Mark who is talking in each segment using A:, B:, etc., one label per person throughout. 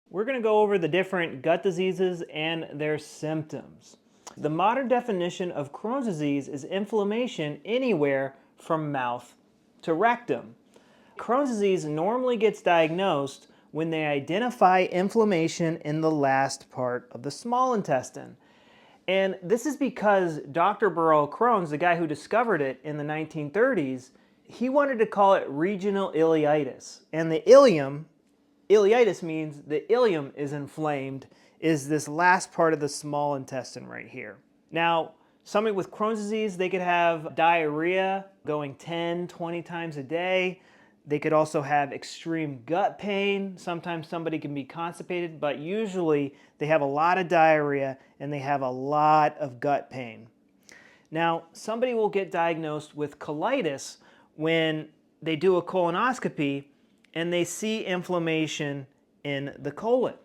A: We're going to go over the different gut diseases and their symptoms. The modern definition of Crohn's disease is inflammation anywhere from mouth to rectum. Crohn's disease normally gets diagnosed when they identify inflammation in the last part of the small intestine. And this is because Dr. Burrell Crohn's, the guy who discovered it in the 1930s, he wanted to call it regional ileitis. And the ileitis means the ileum is inflamed, is this last part of the small intestine right here. Now, somebody with Crohn's disease, they could have diarrhea going 10, 20 times a day. They could also have extreme gut pain. Sometimes somebody can be constipated, but usually they have a lot of diarrhea and they have a lot of gut pain. Now, somebody will get diagnosed with colitis when they do a colonoscopy and they see inflammation in the colon.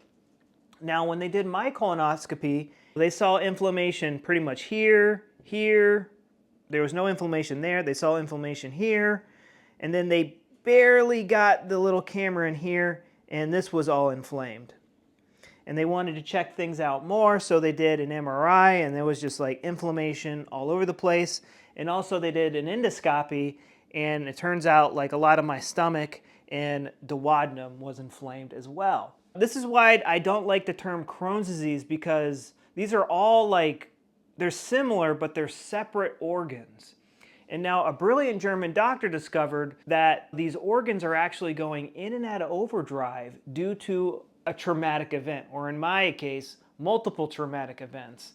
A: Now, when they did my colonoscopy, they saw inflammation pretty much here, here. There was no inflammation there. They saw inflammation here. And then they barely got the little camera in here, and this was all inflamed. And they wanted to check things out more, so they did an MRI, and there was just like inflammation all over the place. And also they did an endoscopy, and it turns out like a lot of my stomach and duodenum was inflamed as well. This is why I don't like the term Crohn's disease, because these are all like, they're similar, but they're separate organs. And now a brilliant German doctor discovered that these organs are actually going in and out of overdrive due to a traumatic event, or in my case, multiple traumatic events.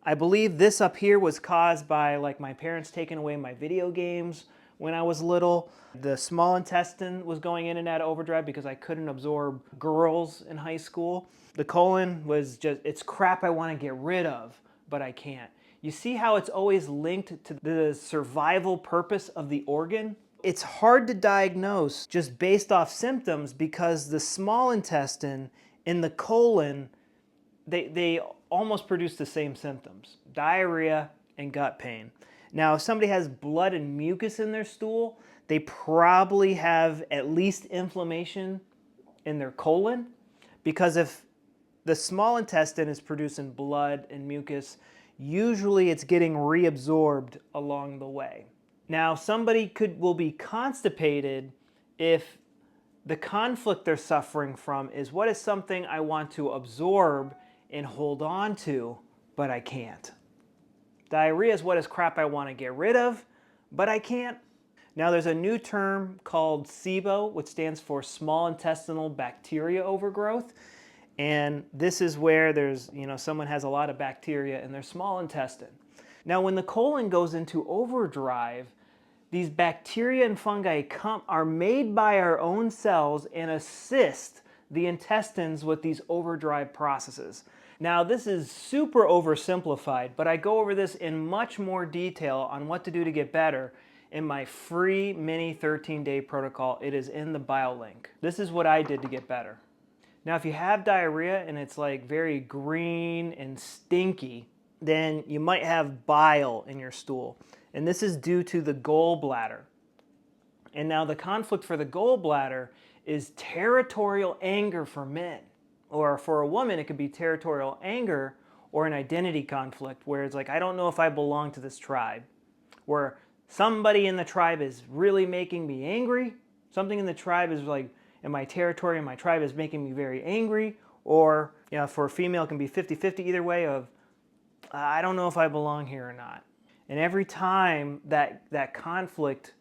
A: I believe this up here was caused by like my parents taking away my video games when I was little. The small intestine was going in and out of overdrive because I couldn't absorb girls in high school. The colon was just, it's crap I want to get rid of, but I can't. You see how it's always linked to the survival purpose of the organ? It's hard to diagnose just based off symptoms because the small intestine and the colon, they almost produce the same symptoms: diarrhea and gut pain. Now, if somebody has blood and mucus in their stool, they probably have at least inflammation in their colon, because if the small intestine is producing blood and mucus, usually it's getting reabsorbed along the way. Now, somebody will be constipated if the conflict they're suffering from is, what is something I want to absorb and hold on to, but I can't. Diarrhea is, what is crap I want to get rid of, but I can't. Now, there's a new term called SIBO, which stands for small intestinal bacteria overgrowth. And this is where there's, someone has a lot of bacteria in their small intestine. Now, when the colon goes into overdrive, these bacteria and fungi are made by our own cells and assist the intestines with these overdrive processes. Now, this is super oversimplified, but I go over this in much more detail on what to do to get better in my free mini 13-day protocol. It is in the bio link. This is what I did to get better. Now, if you have diarrhea and it's like very green and stinky, then you might have bile in your stool. And this is due to the gallbladder. And now the conflict for the gallbladder is territorial anger for men. Or for a woman, it could be territorial anger or an identity conflict, where it's like, I don't know if I belong to this tribe. Where somebody in the tribe is really making me angry. Something in the tribe is like, in my territory and my tribe is making me very angry. Or for a female, it can be 50-50 either way of, I don't know if I belong here or not. And every time that conflict,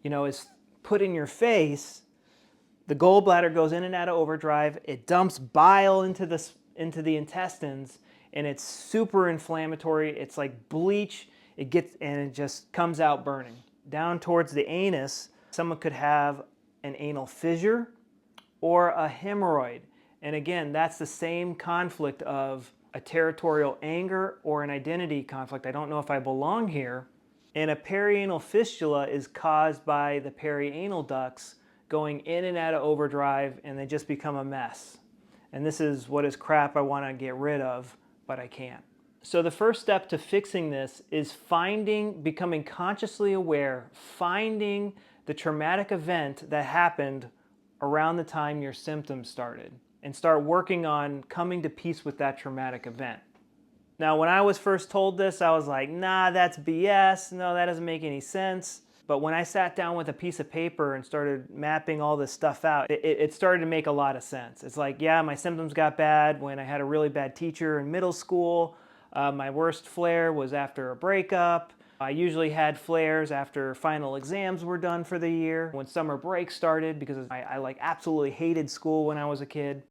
A: is put in your face, the gallbladder goes in and out of overdrive. It dumps bile into the intestines, and it's super inflammatory. It's like bleach. It just comes out burning. Down towards the anus, someone could have an anal fissure or a hemorrhoid. And again, that's the same conflict of a territorial anger or an identity conflict. I don't know if I belong here. And a perianal fistula is caused by the perianal ducts going in and out of overdrive, and they just become a mess. And this is, what is crap I want to get rid of, but I can't. So the first step to fixing this is becoming consciously aware, finding the traumatic event that happened around the time your symptoms started. and start working on coming to peace with that traumatic event. Now, when I was first told this, I was like, nah, that's BS. No, that doesn't make any sense. But when I sat down with a piece of paper and started mapping all this stuff out, it started to make a lot of sense. It's like, yeah, my symptoms got bad when I had a really bad teacher in middle school. My worst flare was after a breakup. I usually had flares after final exams were done for the year, when summer break started, because I like absolutely hated school when I was a kid.